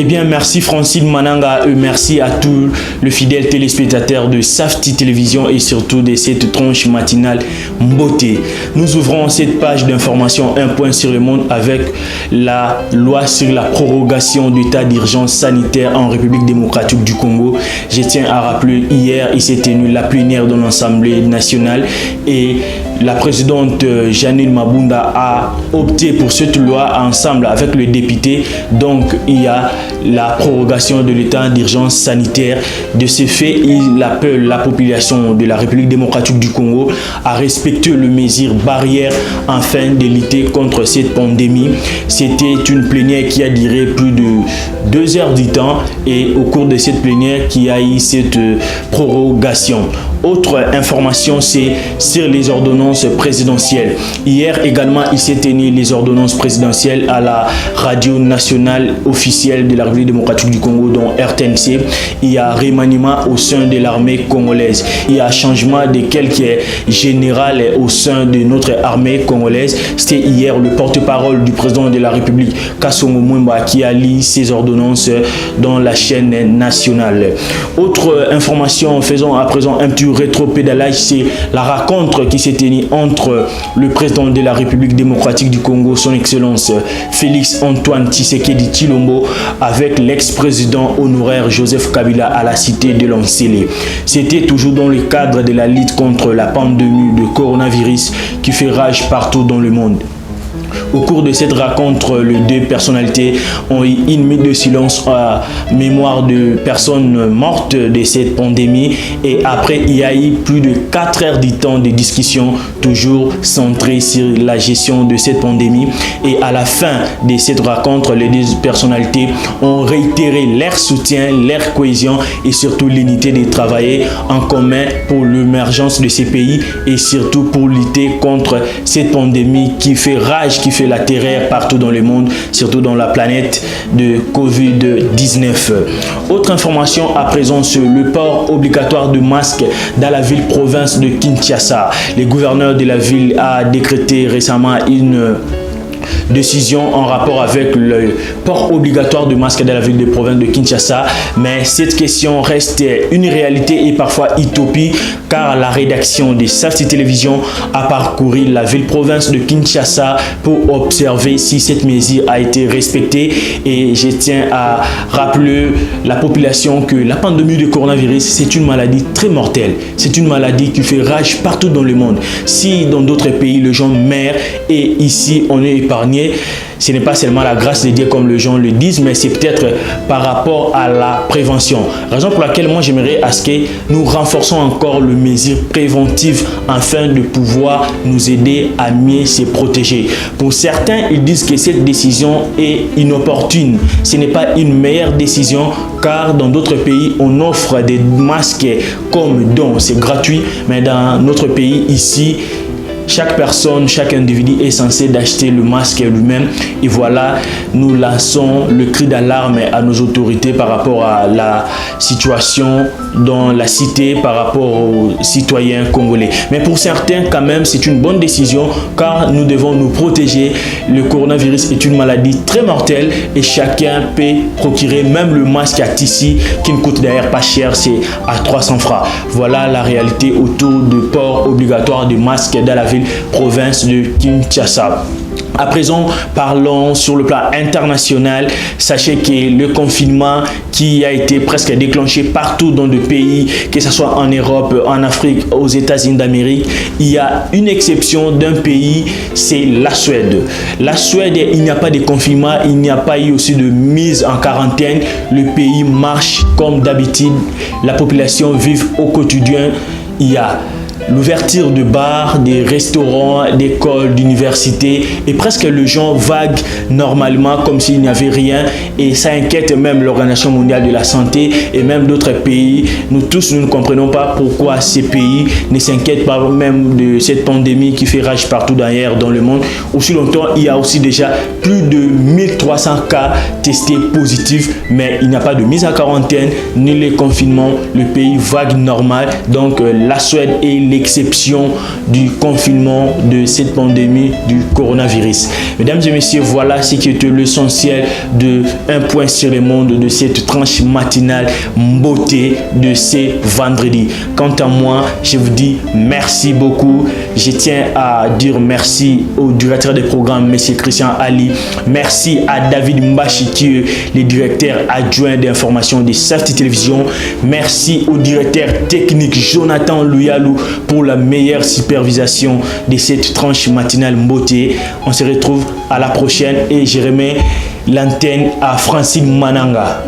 Eh bien, merci Francine Mananga et merci à tous les fidèles téléspectateurs de Safety Télévision et surtout de cette tranche matinale Mboté. Nous ouvrons cette page d'information Un point sur le monde avec la loi sur la prorogation d'état d'urgence sanitaire en République démocratique du Congo. Je tiens à rappeler, hier, il s'est tenu la plénière de l'Assemblée nationale et la présidente Janine Mabunda a opté pour cette loi ensemble avec le député. Donc, il y a la prorogation de l'état d'urgence sanitaire. De ce fait, il appelle la population de la République démocratique du Congo à respecter les mesures barrières afin de lutter contre cette pandémie. C'était une plénière qui a duré plus de 2 heures du temps et au cours de cette plénière qui a eu cette prorogation. Autre information, c'est sur les ordonnances présidentielles. Hier également, il s'est tenu les ordonnances présidentielles à la radio nationale officielle de la République démocratique du Congo, dont RTNC. Il y a remaniement au sein de l'armée congolaise. Il y a changement de quelques généraux au sein de notre armée congolaise. C'était hier le porte-parole du président de la République, Kasongo Mwemba, qui a lu ces ordonnances dans la chaîne nationale. Autre information, faisons à présent un petit rétro-pédalage, c'est la rencontre qui s'est tenue entre le président de la République démocratique du Congo, son excellence Félix Antoine Tshisekedi Tshilombo, avec l'ex-président honoraire Joseph Kabila à la cité de Lansele. C'était toujours dans le cadre de la lutte contre la pandémie de coronavirus qui fait rage partout dans le monde. Au cours de cette rencontre, les deux personnalités ont eu une minute de silence à mémoire de personnes mortes de cette pandémie. Et après, il y a eu plus de 4 heures de temps de discussion, toujours centrée sur la gestion de cette pandémie. Et à la fin de cette rencontre, les deux personnalités ont réitéré leur soutien, leur cohésion et surtout l'unité de travailler en commun pour l'émergence de ces pays et surtout pour lutter contre cette pandémie qui fait rage, qui fait la terreur partout dans le monde, surtout dans la planète de Covid-19. Autre information à présent sur le port obligatoire de masques dans la ville-province de Kinshasa. Le gouverneur de la ville a décrété récemment une décision en rapport avec le port obligatoire de masque dans la ville de province de Kinshasa, mais cette question reste une réalité et parfois utopie car la rédaction de Safety Télévision a parcouru la ville-province de Kinshasa pour observer si cette mesure a été respectée et je tiens à rappeler la population que la pandémie de coronavirus c'est une maladie très mortelle, c'est une maladie qui fait rage partout dans le monde. Si dans d'autres pays les gens meurent et ici on est épargné, ce n'est pas seulement la grâce de Dieu comme les gens le disent, mais c'est peut-être par rapport à la prévention. Raison pour laquelle moi j'aimerais à ce que nous renforçons encore les mesures préventives afin de pouvoir nous aider à mieux se protéger. Pour certains, ils disent que cette décision est inopportune. Ce n'est pas une meilleure décision car dans d'autres pays, on offre des masques comme don, c'est gratuit, mais dans notre pays ici, chaque personne, chaque individu est censé d'acheter le masque lui-même. Et voilà, nous lançons le cri d'alarme à nos autorités par rapport à la situation dans la cité, par rapport aux citoyens congolais. Mais pour certains, quand même, c'est une bonne décision car nous devons nous protéger. Le coronavirus est une maladie très mortelle et chacun peut procurer même le masque à tissu qui ne coûte d'ailleurs pas cher, c'est à 300 francs. Voilà la réalité autour du port obligatoire de masques dans la ville province de Kinshasa. À présent, parlons sur le plan international. Sachez que le confinement qui a été presque déclenché partout dans le pays, que ce soit en Europe, en Afrique, aux États-Unis d'Amérique, il y a une exception d'un pays, c'est la Suède. La Suède, il n'y a pas de confinement, il n'y a pas eu aussi de mise en quarantaine. Le pays marche comme d'habitude. La population vit au quotidien. Il y a l'ouverture de bars, des restaurants, d'écoles, d'universités et presque les gens vaguent normalement comme s'il n'y avait rien et ça inquiète même l'Organisation mondiale de la santé et même d'autres pays. Nous tous, nous ne comprenons pas pourquoi ces pays ne s'inquiètent pas même de cette pandémie qui fait rage partout d'ailleurs dans le monde. Aussi longtemps, il y a aussi déjà plus de 1300 cas testés positifs, mais il n'y a pas de mise en quarantaine ni les confinements. Le pays vague normal. Donc la Suède est l'exception du confinement de cette pandémie du coronavirus. Mesdames et messieurs, voilà ce qui était l'essentiel de Un point sur le monde de cette tranche matinale beauté de ce vendredi. Quant à moi, je vous dis merci beaucoup. Je tiens à dire merci au directeur des programmes, M. Christian Ali. Merci à David Mbachikieu, le directeur adjoint d'information de Safety Télévision. Merci au directeur technique Jonathan Louyalou pour la meilleure supervision de cette tranche matinale beauté. On se retrouve à la prochaine et je remets l'antenne à Francine Mananga.